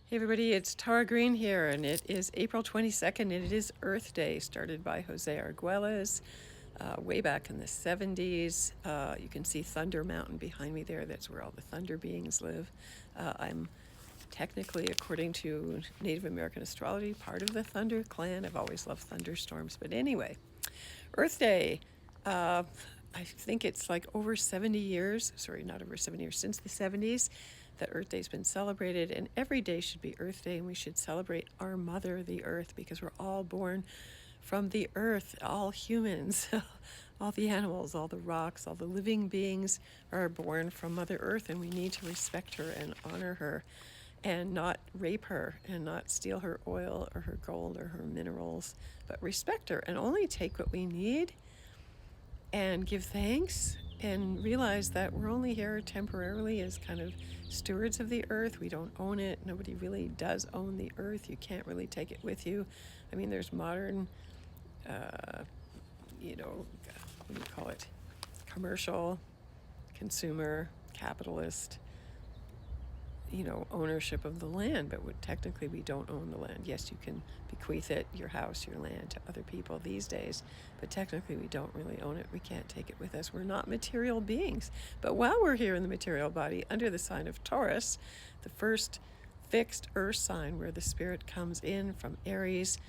Hey everybody, it's Tara Green here, and it is April 22nd, and it is Earth Day, started by Jose Arguelles way back in the 70s. You can see Thunder Mountain behind me there. That's where all the thunder beings live. I'm technically, according to Native American astrology, part of the Thunder clan. I've always loved thunderstorms, but anyway, Earth Day. I think it's like over 70 years, sorry, not over 70 years, since the 70s that Earth Day's been celebrated, and every day should be Earth Day, and we should celebrate our mother, the Earth, because we're all born from the Earth, all humans, all the animals, all the rocks, all the living beings are born from Mother Earth, and we need to respect her and honor her and not rape her and not steal her oil or her gold or her minerals, but respect her and only take what we need and give thanks and realize that we're only here temporarily as kind of stewards of the earth. We don't own it. Nobody really does own the earth. You can't really take it with you. I mean, there's modern, what do you call it? Commercial, consumer, capitalist, ownership of the land, but technically we don't own the land. Yes, you can bequeath it, your house, your land, to other people these days, but technically we don't really own it. We can't take it with us. We're not material beings. But while we're here in the material body, under the sign of Taurus, the first fixed earth sign where the spirit comes in from Aries,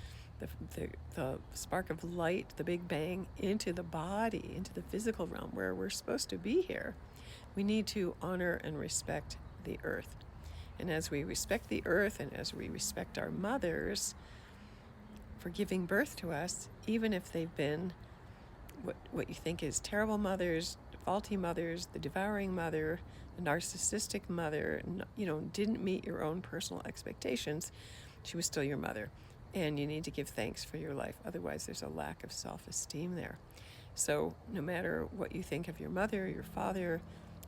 the spark of light, the big bang, into the body, into the physical realm where we're supposed to be here, we need to honor and respect the earth. And as we respect the earth and as we respect our mothers for giving birth to us, even if they've been what you think is terrible mothers, faulty mothers, the devouring mother, the narcissistic mother, didn't meet your own personal expectations, she was still your mother. And you need to give thanks for your life. Otherwise, there's a lack of self-esteem there. So no matter what you think of your mother, your father,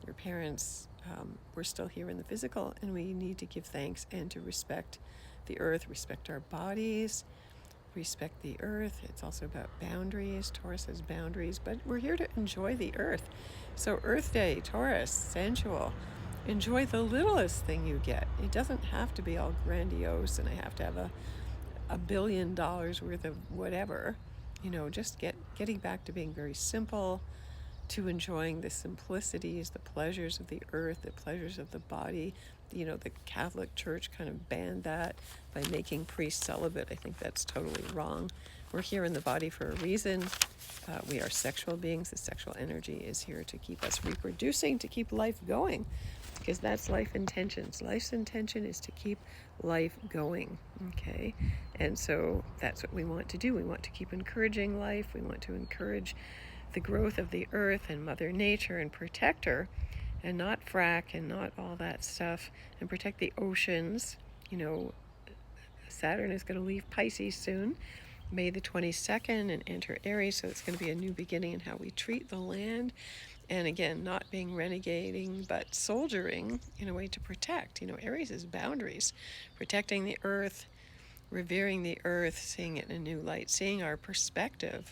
your parents, we're still here in the physical, and we need to give thanks and to respect the earth, respect our bodies, respect the earth. It's also about boundaries. Taurus has boundaries, but we're here to enjoy the earth. So Earth Day, Taurus, sensual. Enjoy the littlest thing you get. It doesn't have to be all grandiose and I have to have $1 billion worth of whatever. Just getting back to being very simple, to enjoying the simplicities, the pleasures of the earth, the pleasures of the body. The Catholic Church kind of banned that by making priests celibate. I think that's totally wrong. We're here in the body for a reason. We are sexual beings. The sexual energy is here to keep us reproducing, to keep life going, because that's life intentions. Life's intention is to keep life going, okay? And so that's what we want to do. We want to keep encouraging life. We want to encourage the growth of the earth and Mother Nature and protect her and not frack and not all that stuff, and protect the oceans. Saturn is going to leave Pisces soon, May the 22nd, and enter Aries, so it's going to be a new beginning in how we treat the land. And again, not being renegading, but soldiering in a way to protect. Aries is boundaries, protecting the earth, revering the earth, seeing it in a new light, seeing our perspective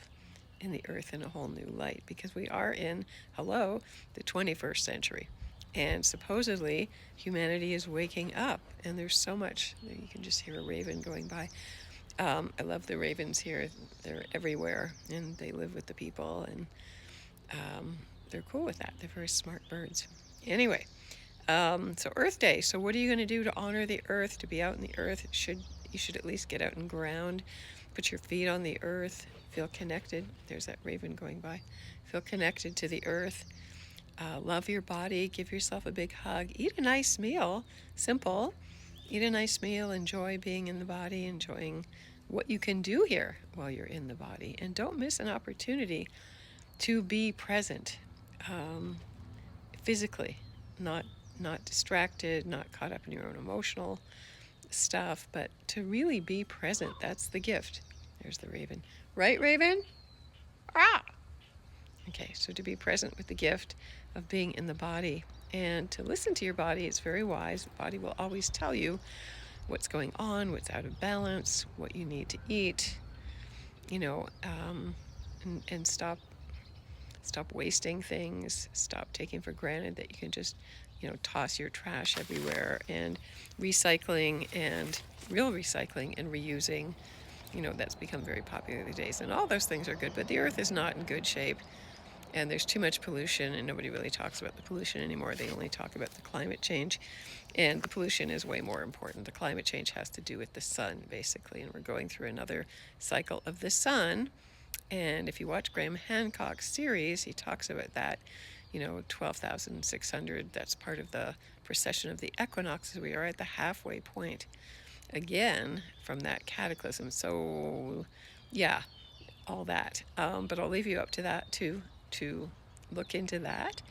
in the earth in a whole new light, because we are in, the 21st century. And supposedly humanity is waking up, and there's so much. You can just hear a raven going by. I love the ravens here. They're everywhere, and they live with the people, and they're cool with that. They're very smart birds. Anyway, so Earth Day. So what are you going to do to honor the earth, to be out in the earth? You should at least get out and ground, put your feet on the earth, feel connected. There's that raven going by. Feel connected to the earth. Love your body. Give yourself a big hug. Eat a nice meal. Simple. Eat a nice meal. Enjoy being in the body. Enjoying what you can do here while you're in the body. And don't miss an opportunity to be present physically, not distracted, not caught up in your own emotional stuff, but to really be present. That's the gift. There's the raven. Right, raven? Ah! Okay, so to be present with the gift of being in the body and to listen to your body is very wise. The body will always tell you what's going on, what's out of balance, what you need to eat, and stop wasting things, stop taking for granted that you can just, toss your trash everywhere, and recycling and real recycling and reusing. That's become very popular these days, and all those things are good, but the earth is not in good shape, and there's too much pollution, and nobody really talks about the pollution anymore. They only talk about the climate change, and the pollution is way more important. The climate change has to do with the sun, basically, and we're going through another cycle of the sun. And if you watch Graham Hancock's series, he talks about that, 12,600, that's part of the precession of the equinoxes. We are at the halfway point again from that cataclysm. So, yeah, all that. But I'll leave you up to that to look into that,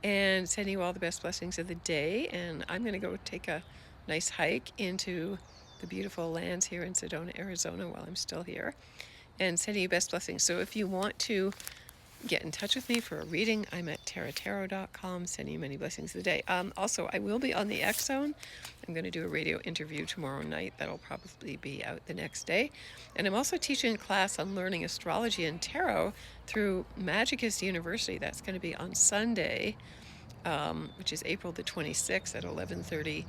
and send you all the best blessings of the day. And I'm going to go take a nice hike into the beautiful lands here in Sedona, Arizona while I'm still here, and sending you best blessings. So if you want to get in touch with me for a reading, I'm at tarot.com, sending you many blessings of the day. Also, I will be on the X Zone. I'm going to do a radio interview tomorrow night. That'll probably be out the next day. And I'm also teaching a class on learning astrology and tarot through Magicus University. That's going to be on Sunday, which is April the 26th at 11:30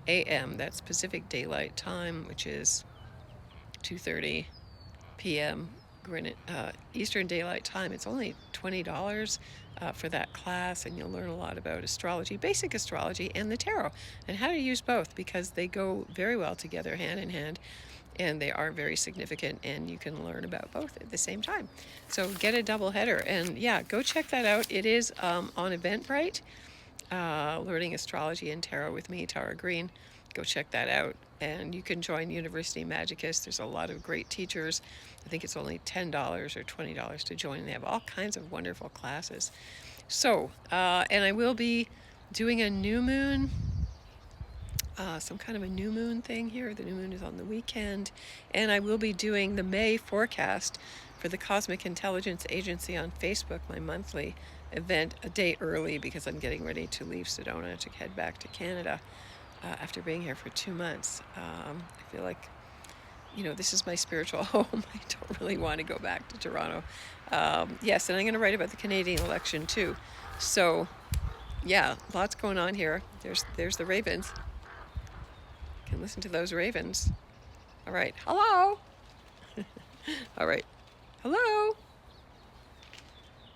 a.m. That's Pacific Daylight Time, which is 2:30 p.m. Eastern Daylight Time. It's only $20 for that class, and you'll learn a lot about astrology, basic astrology, and the tarot, and how to use both, because they go very well together, hand in hand, and they are very significant, and you can learn about both at the same time. So get a double header, and yeah, go check that out. It is on Eventbrite, Learning Astrology and Tarot with me, Tara Green. Go check that out. And you can join University Magicus. There's a lot of great teachers. I think it's only $10 or $20 to join. They have all kinds of wonderful classes. So, and I will be doing a new moon, some kind of a new moon thing here. The new moon is on the weekend. And I will be doing the May forecast for the Cosmic Intelligence Agency on Facebook, my monthly event, a day early, because I'm getting ready to leave Sedona to head back to Canada. After being here for 2 months. I feel like, this is my spiritual home. I don't really want to go back to Toronto. Yes, and I'm going to write about the Canadian election too. So, yeah, lots going on here. There's the ravens. You can listen to those ravens. All right, hello. All right, hello.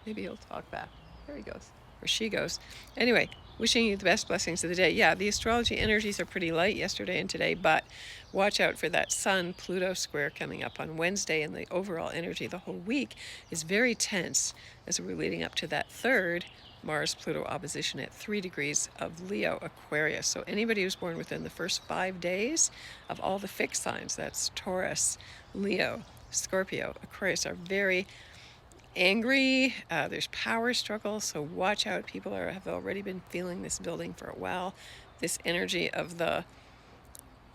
Maybe he'll talk back. There he goes, or she goes. Anyway, wishing you the best blessings of the day. Yeah, the astrology energies are pretty light yesterday and today, but watch out for that Sun-Pluto square coming up on Wednesday, and the overall energy the whole week is very tense as we're leading up to that third Mars-Pluto opposition at 3 degrees of Leo Aquarius. So anybody who's born within the first 5 days of all the fixed signs, that's Taurus, Leo, Scorpio, Aquarius, are very angry. There's power struggles, so watch out. People have already been feeling this building for a while. This energy of the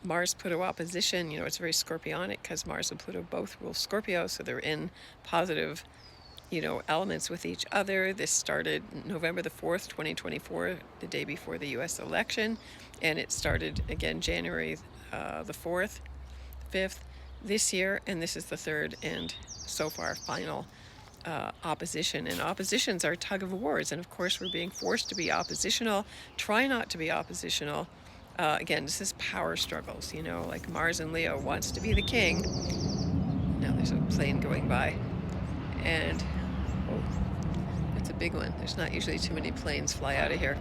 Mars-Pluto opposition, it's very scorpionic, because Mars and Pluto both rule Scorpio, so they're in positive, elements with each other. This started November the 4th, 2024, the day before the U.S. election, and it started again January the 4th, 5th this year, and this is the third and so far final opposition. And oppositions are tug of wars, and of course we're being forced to be oppositional. Try not to be oppositional. Again, this is power struggles, like Mars and Leo wants to be the king. Now there's a plane going by, and it's a big one. There's not usually too many planes fly out of here.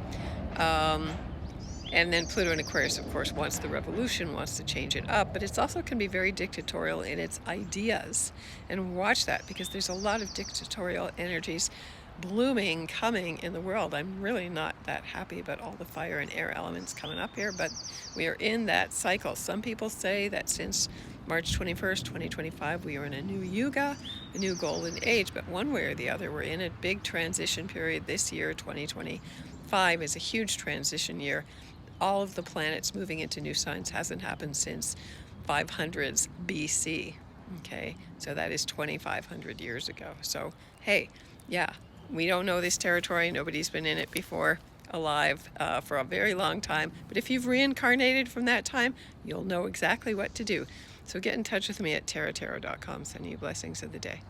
And then Pluto in Aquarius, of course, wants the revolution, wants to change it up, but it also can be very dictatorial in its ideas. And watch that, because there's a lot of dictatorial energies blooming, coming in the world. I'm really not that happy about all the fire and air elements coming up here, but we are in that cycle. Some people say that since March 21st, 2025, we are in a new yuga, a new golden age, but one way or the other, we're in a big transition period. This year, 2025, is a huge transition year. All of the planets moving into new signs hasn't happened since 500s BC. Okay, so that is 2,500 years ago. So, hey, yeah, we don't know this territory. Nobody's been in it before alive for a very long time. But if you've reincarnated from that time, you'll know exactly what to do. So get in touch with me at tarot.com, sending you blessings of the day.